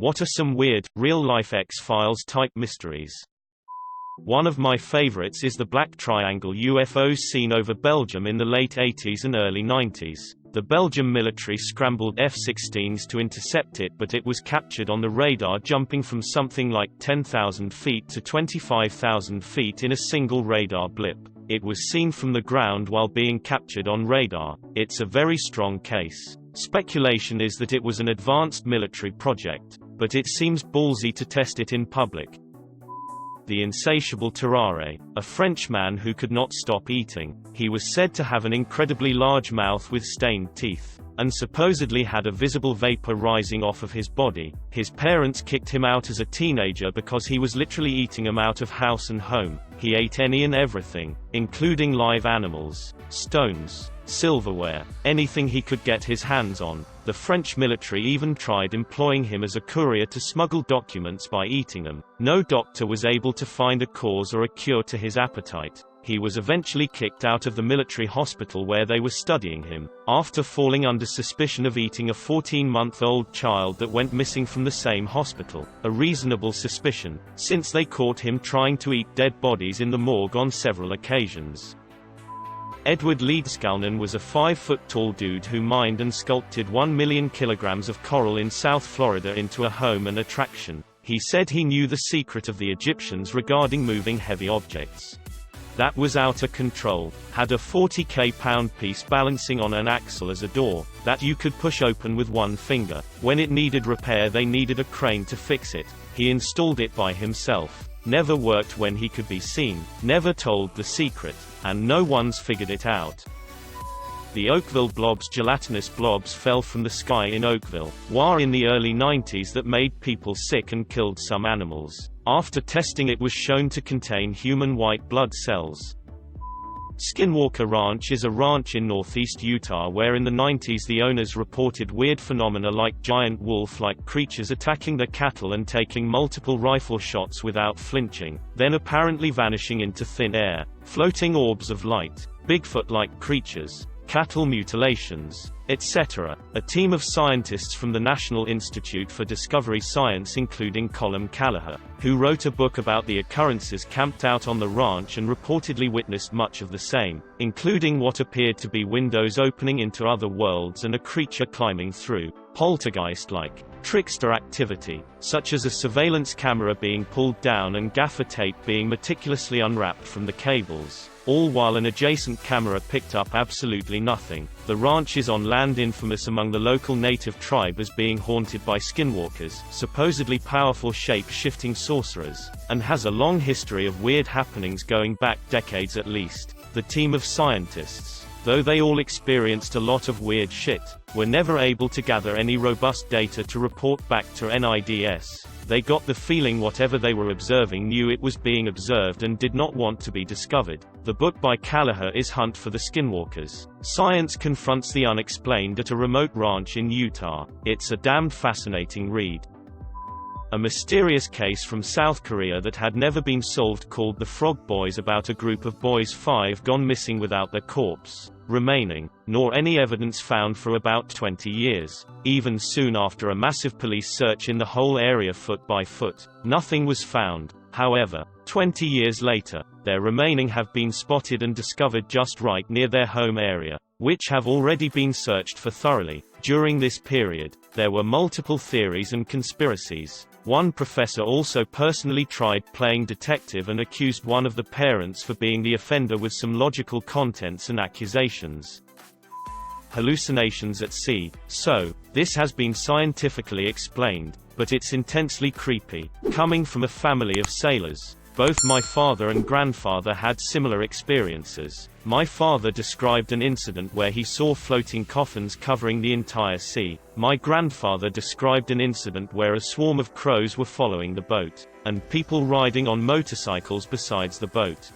What are some weird, real-life X-Files type mysteries? One of my favorites is the Black Triangle UFOs seen over Belgium in the late 80s and early 90s. The Belgian military scrambled F-16s to intercept it, but it was captured on the radar jumping from something like 10,000 feet to 25,000 feet in a single radar blip. It was seen from the ground while being captured on radar. It's a very strong case. Speculation is that it was an advanced military project, but it seems ballsy to test it in public. The insatiable Terrare, a Frenchman who could not stop eating. He was said to have an incredibly large mouth with stained teeth, and supposedly had a visible vapor rising off of his body. His parents kicked him out as a teenager because he was literally eating them out of house and home. He ate any and everything, including live animals, stones, silverware, anything he could get his hands on. The French military even tried employing him as a courier to smuggle documents by eating them. No doctor was able to find a cause or a cure to his appetite. He was eventually kicked out of the military hospital where they were studying him, after falling under suspicion of eating a 14-month-old child that went missing from the same hospital. A reasonable suspicion, since they caught him trying to eat dead bodies in the morgue on several occasions. Edward Leedskalnin was a 5-foot-tall dude who mined and sculpted 1 million kilograms of coral in South Florida into a home and attraction. He said he knew the secret of the Egyptians regarding moving heavy objects. That was out of control. Had a 40k pound piece balancing on an axle as a door, that you could push open with one finger. When it needed repair, they needed a crane to fix it. He installed it by himself. Never worked when he could be seen, never told the secret, and no one's figured it out. The Oakville blobs. Gelatinous blobs fell from the sky in Oakville, WA in the early 90s that made people sick and killed some animals. After testing, it was shown to contain human white blood cells. Skinwalker Ranch is a ranch in northeast Utah where in the 90s the owners reported weird phenomena like giant wolf-like creatures attacking their cattle and taking multiple rifle shots without flinching, then apparently vanishing into thin air, floating orbs of light, Bigfoot-like creatures, cattle mutilations, etc. A team of scientists from the National Institute for Discovery Science, including Colm Kelleher, who wrote a book about the occurrences, camped out on the ranch and reportedly witnessed much of the same, including what appeared to be windows opening into other worlds and a creature climbing through. Poltergeist-like, trickster activity, such as a surveillance camera being pulled down and gaffer tape being meticulously unwrapped from the cables, all while an adjacent camera picked up absolutely nothing. The ranch is on land infamous among the local native tribe as being haunted by skinwalkers, supposedly powerful shape-shifting sorcerers, and has a long history of weird happenings going back decades at least. The team of scientists, though they all experienced a lot of weird shit, were never able to gather any robust data to report back to NIDS. They got the feeling whatever they were observing knew it was being observed and did not want to be discovered. The book by Kelleher is Hunt for the Skinwalkers. Science confronts the unexplained at a remote ranch in Utah. It's a damned fascinating read. A mysterious case from South Korea that had never been solved called The Frog Boys, about a group of boys 5 gone missing without their corpse remaining, nor any evidence found for about 20 years. Even soon after a massive police search in the whole area foot by foot, nothing was found. However, 20 years later, their remaining have been spotted and discovered just right near their home area, which have already been searched for thoroughly. During this period, there were multiple theories and conspiracies. One professor also personally tried playing detective and accused one of the parents for being the offender with some logical contents and accusations. Hallucinations at sea. So, this has been scientifically explained, but it's intensely creepy. Coming from a family of sailors, both my father and grandfather had similar experiences. My father described an incident where he saw floating coffins covering the entire sea. My grandfather described an incident where a swarm of crows were following the boat, and people riding on motorcycles besides the boat.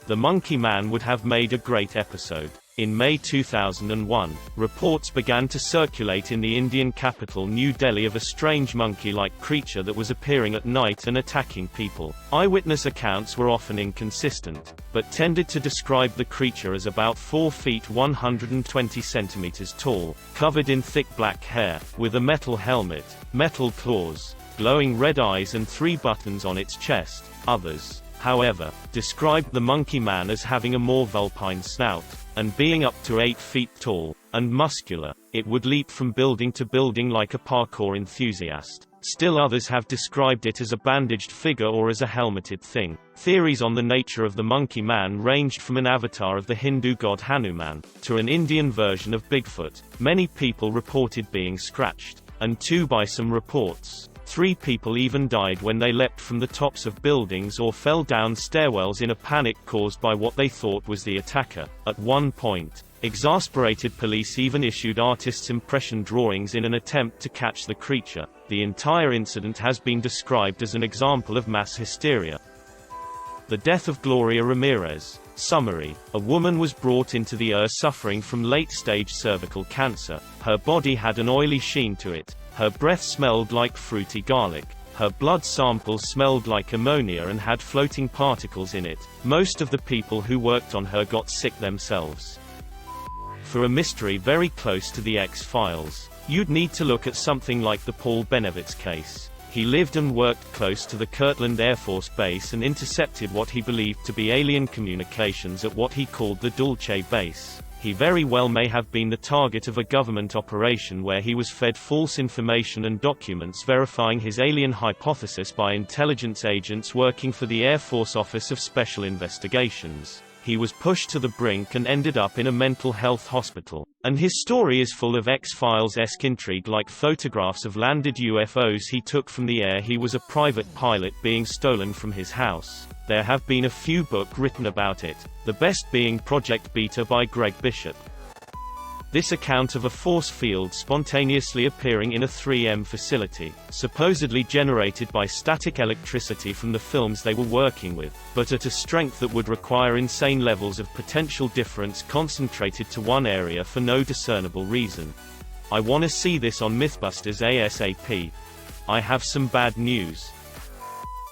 The Monkey Man would have made a great episode. In May 2001, reports began to circulate in the Indian capital New Delhi of a strange monkey-like creature that was appearing at night and attacking people. Eyewitness accounts were often inconsistent, but tended to describe the creature as about 4 feet 120 centimeters tall, covered in thick black hair, with a metal helmet, metal claws, glowing red eyes and 3 buttons on its chest. Others, however, described the monkey man as having a more vulpine snout, and being up to 8 feet tall, and muscular. It would leap from building to building like a parkour enthusiast. Still others have described it as a bandaged figure or as a helmeted thing. Theories on the nature of the monkey man ranged from an avatar of the Hindu god Hanuman, to an Indian version of Bigfoot. Many people reported being scratched, and 2 by some reports. 3 people even died when they leapt from the tops of buildings or fell down stairwells in a panic caused by what they thought was the attacker. At one point, exasperated police even issued artists' impression drawings in an attempt to catch the creature. The entire incident has been described as an example of mass hysteria. The death of Gloria Ramirez. Summary: a woman was brought into the ER suffering from late-stage cervical cancer. Her body had an oily sheen to it. Her breath smelled like fruity garlic. Her blood samples smelled like ammonia and had floating particles in it. Most of the people who worked on her got sick themselves. For a mystery very close to the X-Files, you'd need to look at something like the Paul Benevitz case. He lived and worked close to the Kirtland Air Force Base and intercepted what he believed to be alien communications at what he called the Dulce Base. He very well may have been the target of a government operation where he was fed false information and documents verifying his alien hypothesis by intelligence agents working for the Air Force Office of Special Investigations. He was pushed to the brink and ended up in a mental health hospital. And his story is full of X-Files-esque intrigue, like photographs of landed UFOs he took from the air. He was a private pilot being stolen from his house. There have been a few books written about it, the best being Project Beta by Greg Bishop. This account of a force field spontaneously appearing in a 3M facility, supposedly generated by static electricity from the films they were working with, but at a strength that would require insane levels of potential difference concentrated to one area for no discernible reason. I wanna see this on Mythbusters ASAP. I have some bad news.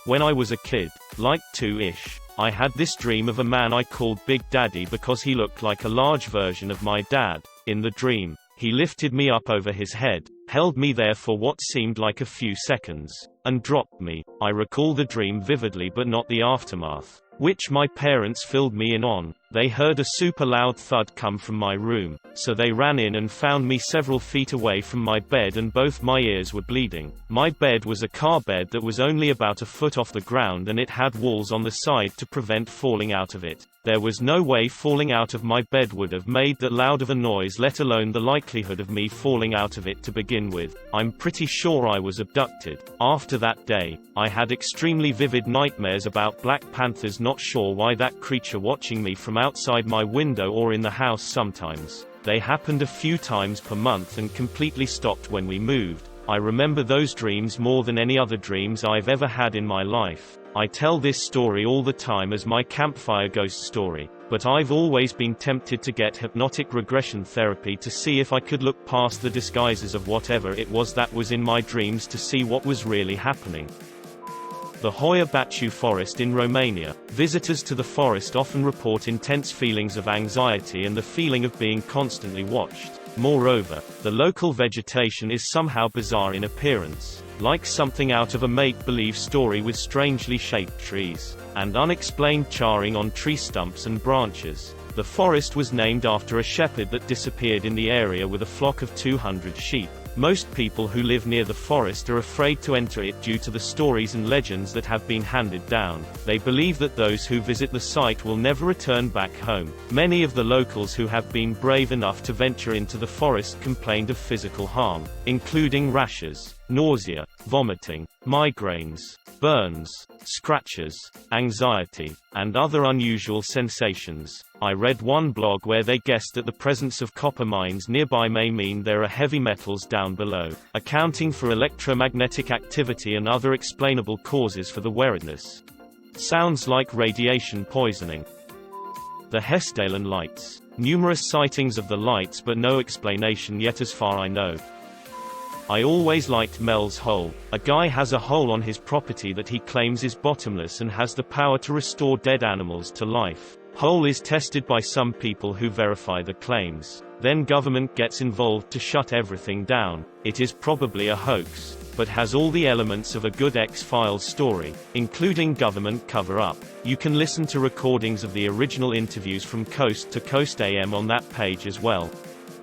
When I was a kid, like 2-ish, I had this dream of a man I called Big Daddy because he looked like a large version of my dad. In the dream, he lifted me up over his head, held me there for what seemed like a few seconds, and dropped me. I recall the dream vividly but not the aftermath, which my parents filled me in on. They heard a super loud thud come from my room, so they ran in and found me several feet away from my bed and both my ears were bleeding. My bed was a car bed that was only about a foot off the ground and it had walls on the side to prevent falling out of it. There was no way falling out of my bed would have made that loud of a noise, let alone the likelihood of me falling out of it to begin with. I'm pretty sure I was abducted. After that day, I had extremely vivid nightmares about Black Panthers, not sure why that creature watching me from outside my window or in the house sometimes. They happened a few times per month and completely stopped when we moved. I remember those dreams more than any other dreams I've ever had in my life. I tell this story all the time as my campfire ghost story, but I've always been tempted to get hypnotic regression therapy to see if I could look past the disguises of whatever it was that was in my dreams to see what was really happening. The Hoia Baciu forest in Romania. Visitors to the forest often report intense feelings of anxiety and the feeling of being constantly watched. Moreover, the local vegetation is somehow bizarre in appearance, like something out of a make-believe story, with strangely shaped trees, and unexplained charring on tree stumps and branches. The forest was named after a shepherd that disappeared in the area with a flock of 200 sheep. Most people who live near the forest are afraid to enter it due to the stories and legends that have been handed down. They believe that those who visit the site will never return back home. Many of the locals who have been brave enough to venture into the forest complained of physical harm, including rashes, nausea, vomiting, migraines, burns, scratches, anxiety, and other unusual sensations. I read one blog where they guessed that the presence of copper mines nearby may mean there are heavy metals down below, accounting for electromagnetic activity and other explainable causes for the weirdness. Sounds like radiation poisoning. The Hessdalen Lights. Numerous sightings of the lights but no explanation yet as far I know. I always liked Mel's hole. A guy has a hole on his property that he claims is bottomless and has the power to restore dead animals to life. Hole is tested by some people who verify the claims. Then government gets involved to shut everything down. It is probably a hoax, but has all the elements of a good X-Files story, including government cover-up. You can listen to recordings of the original interviews from Coast to Coast AM on that page as well.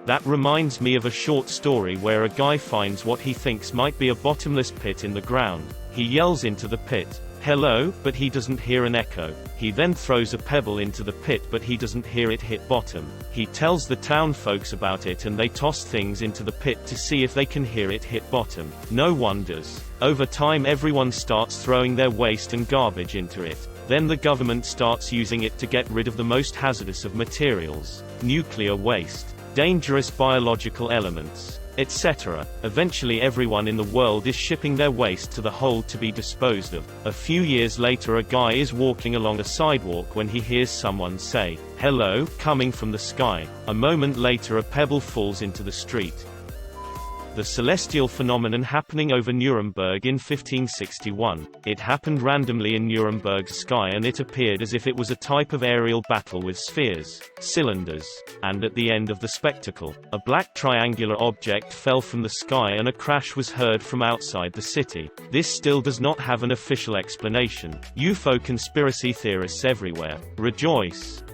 That reminds me of a short story where a guy finds what he thinks might be a bottomless pit in the ground. He yells into the pit, "Hello," but he doesn't hear an echo. He then throws a pebble into the pit but he doesn't hear it hit bottom. He tells the town folks about it and they toss things into the pit to see if they can hear it hit bottom. No one does. Over time everyone starts throwing their waste and garbage into it. Then the government starts using it to get rid of the most hazardous of materials, nuclear waste, dangerous biological elements, etc. Eventually everyone in the world is shipping their waste to the hole to be disposed of. A few years later a guy is walking along a sidewalk when he hears someone say, "Hello," coming from the sky. A moment later a pebble falls into the street. The celestial phenomenon happening over Nuremberg in 1561. It happened randomly in Nuremberg's sky and it appeared as if it was a type of aerial battle with spheres, cylinders, and at the end of the spectacle, a black triangular object fell from the sky and a crash was heard from outside the city. This still does not have an official explanation. UFO conspiracy theorists everywhere, rejoice!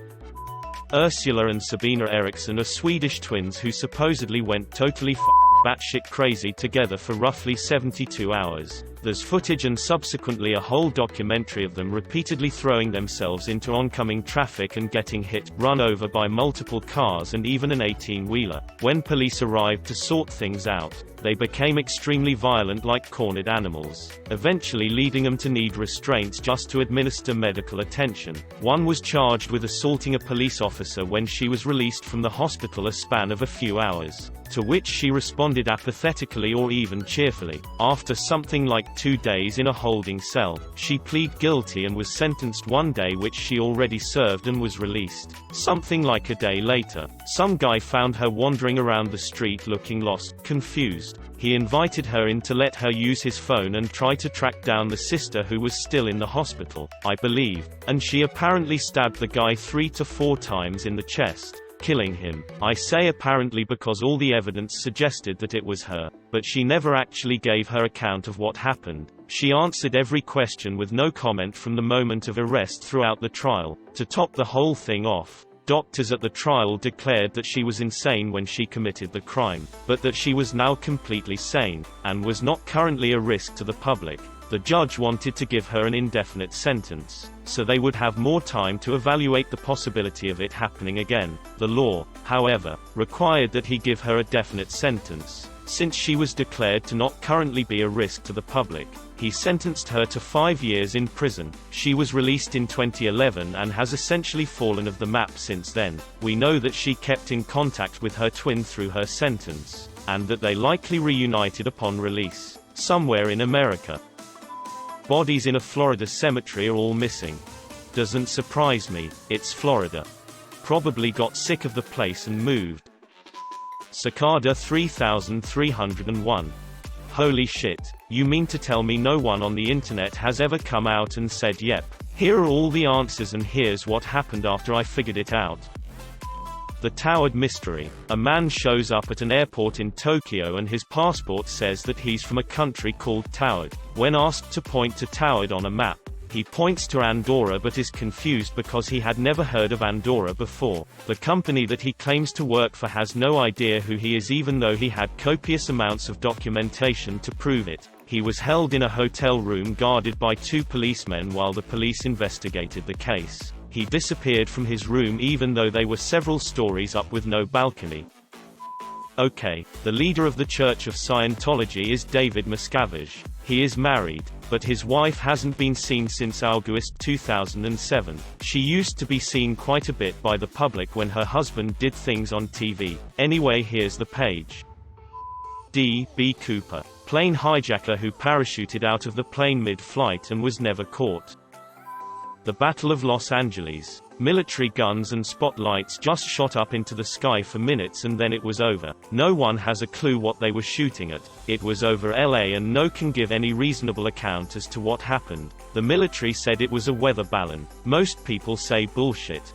Ursula and Sabina Eriksson are Swedish twins who supposedly went totally batshit crazy together for roughly 72 hours. There's footage and subsequently a whole documentary of them repeatedly throwing themselves into oncoming traffic and getting hit, run over by multiple cars and even an 18-wheeler. When police arrived to sort things out, they became extremely violent like cornered animals, eventually leading them to need restraints just to administer medical attention. One was charged with assaulting a police officer when she was released from the hospital a span of a few hours, to which she responded apathetically or even cheerfully. After something like 2 days in a holding cell, she pleaded guilty and was sentenced 1 day which she already served and was released. Something like a day later, some guy found her wandering around the street looking lost, confused. He invited her in to let her use his phone and try to track down the sister who was still in the hospital, I believe, and she apparently stabbed the guy 3 to 4 times in the chest, killing him. I say apparently because all the evidence suggested that it was her, but she never actually gave her account of what happened. She answered every question with no comment from the moment of arrest throughout the trial. To top the whole thing off, doctors at the trial declared that she was insane when she committed the crime, but that she was now completely sane, and was not currently a risk to the public. The judge wanted to give her an indefinite sentence, so they would have more time to evaluate the possibility of it happening again. The law, however, required that he give her a definite sentence. Since she was declared to not currently be a risk to the public, he sentenced her to 5 years in prison. She was released in 2011 and has essentially fallen off the map since then. We know that she kept in contact with her twin through her sentence, and that they likely reunited upon release, somewhere in America. Bodies in a Florida cemetery are all missing. Doesn't surprise me, it's Florida. Probably got sick of the place and moved. Cicada 3301. Holy shit, you mean to tell me no one on the internet has ever come out and said yep, here are all the answers and here's what happened after I figured it out? The Towered Mystery. A man shows up at an airport in Tokyo and his passport says that he's from a country called Towered. When asked to point to Towered on a map, he points to Andorra but is confused because he had never heard of Andorra before. The company that he claims to work for has no idea who he is even though he had copious amounts of documentation to prove it. He was held in a hotel room guarded by 2 policemen while the police investigated the case. He disappeared from his room even though they were several stories up with no balcony. Okay, the leader of the Church of Scientology is David Miscavige. He is married, but his wife hasn't been seen since August 2007. She used to be seen quite a bit by the public when her husband did things on TV. Anyway, here's the page. D.B. Cooper. Plane hijacker who parachuted out of the plane mid-flight and was never caught. The Battle of Los Angeles. Military guns and spotlights just shot up into the sky for minutes and then it was over. No one has a clue what they were shooting at. It was over LA and no one can give any reasonable account as to what happened. The military said it was a weather balloon. Most people say bullshit.